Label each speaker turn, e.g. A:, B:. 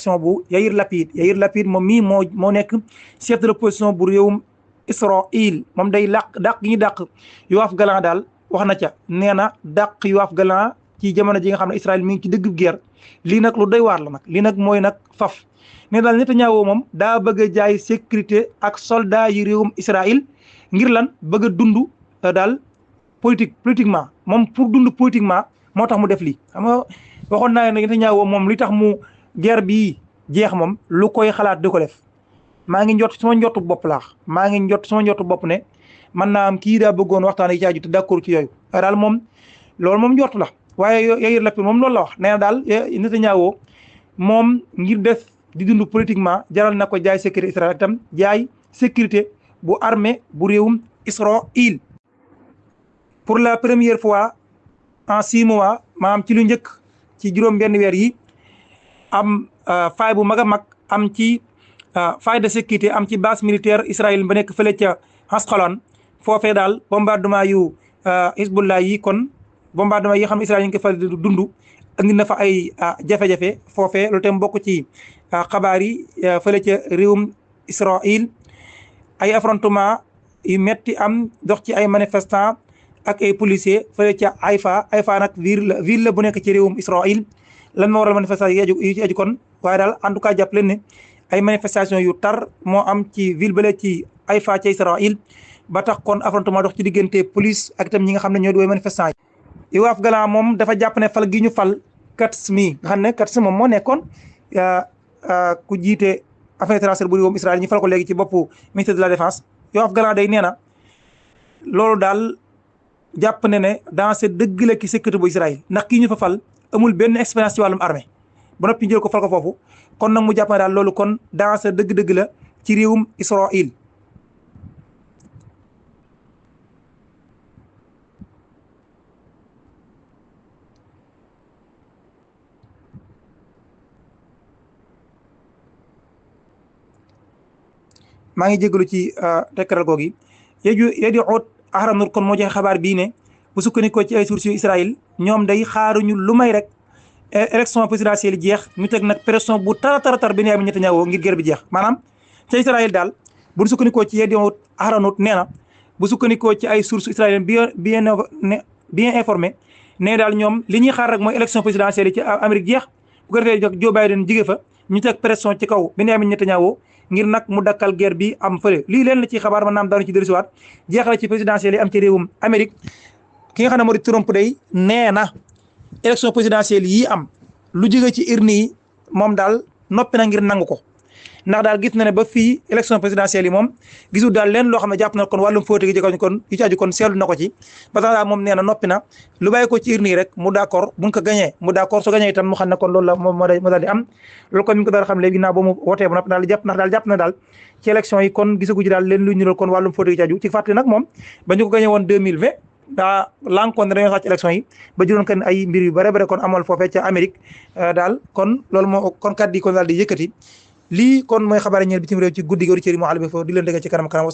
A: réaction bu Yair Lapid moom mii moo nekk chef de l'opposition bu réewum Israël moom day dàq gi ñu dàq Yoav Gallant daal wax na ca nee na dàq Yoav Gallant ci jamono ji nga xam ne Israël mi ngi ci dëgg guerre lii nag lu doy waar la nag lii nag mooy nag faf ne daal Netanyahu moom daa bëgg a jaay sécurité ak soldat yi réewum Israël ngir lan bëgg a dund daal politiquement moom pour dund politiquement moo tax mu def lii xam nga waxoon naa ne Netanyahu moom li tax mu guerre bii jeex moom lu koy xalaat di ko def maa ngi njott sama njottu bopp bopp ne mën naa am kii daa bëggoon waxtaan yi caaju te d'accord ci yooyu waaye daal moom loolu moom njott la waaye Yair Lapid moom loolu la wax nee na daal Netanyahu moom ngir def di dund politiquement jaral na ko jaay sécurité Israël itam jaay sécurité bu armée bu réewum Israël pour la première fois en 6 mois maanaam ci lu njëkk ci juróom benn weer yi am faay bu mag a mag am ci faille de sécurité am ci base militaire Israël ba nekk fële ca Asqalon foofee daal bombardement yu Hezbollah yi kon bombardement yi xam ne Israël yi ngi ko fa dund andi na fa ay jafe-jafe foofee loolu tam bokk ci xabaar yi fële ca réewum Israël ay affrontement yu metti am dox ci ay manifestants ak ay policiers fële ca Haïfa nag ville la bu nekk ci réewum Israël lan moo waral manifestation yi ci aju kon waaye daal en tout cas jàpp leen ne ay manifestation yu tar moo am ci ville bale ci Haïfa ca Israël ba tax kon affrontement dox ci diggante police ak itam ñi nga xam ne ñoo di way manifestant yi Yoav Gallant moom dafa jàpp ne fal gi ñu fal Katz mi nga xam ne Katz moom moo nekkoon ku jiite affaires étrangères bu réewum Israël ñu fal ko léegi ci boppu ministère de la défense Yoav Gallant day nee na loolu daal jàpp ne dans ce dëgg la ki sécurité bu Israël ndax kii ñu fa fal amul benn expérience ci wàllum armée ba noppi jël ko fal ko foofu kon nag mu jàpp ne daal loolu kon dans ce dëgg-dëgg la ci réewum Israël maa ngi jégalu ci tekkaral googi yéedi oot Ahram Nur kon moo joxe xabaar bii ne bu sukkandikoo ci ay sources yu Israël ñoom day xaaruñu lu may rek élection présidentielle yi jeex ñu teg nag pression bu tar Benyamin Netanyahu ngir guerre bi jeex maanaam ca Israël daal bu sukkandikoo ci yéedi oot Ahram Nur nee na bu sukkandikoo ci ay sources israéliennes bien informé ne daal ñoom li ñuy xaar rek mooy élection présidentielle yi ci Amérique jeex bu ko defee Joe Biden jige fa ñu teg pression ci kaw Benyamin Netanyahu ngir nag mu dakkal guerre bi am fële lii leen la ci xabaar ma naam daanu ci dellusiwaat jeexale ci présidentielle yi am ci réewum Amérique ki nga xam ne moo di Trump day nee na élection présidentielle yi am lu jóge ci urne yi moom daal noppi na ngir nangu ko ndax daal gis na ne ba fii élection présidentielle yi moom gisul daal leen loo xam ne jàpp na kon wàllum fóote gi jëkkoon kon yu ci aju kon seetlu na ko ci ba tax daal moom nee na noppi na lu bàyyi ko ci urne yi rek mu d'accord buñ ko gañee mu d'accord su gañee itam mu xam ne kon loolu la moom moo daal di am loolu kon mi ngi ko daal xam léegi ginnaaw ba mu wootee ba noppi daal jàpp na daal ci élection yi kon gisagu ci daal leen lu ñu doon kon wàllum fóote gi ci aju ci fàttali nag moom ba ñu ko gañee woon 2020 daa lankoon ne dañoo sàcc élection yi ba juróon kan ay mbir yu bare kon amal foofee ca Amérique daal kon loolu moo kon kàddu yi kon daal di yëkkati lii kon mooy xabaar ñeel bitim réew ci guddi gi auditeurs yi moo àll bi foofu di leen dégg ci kanam wasalaam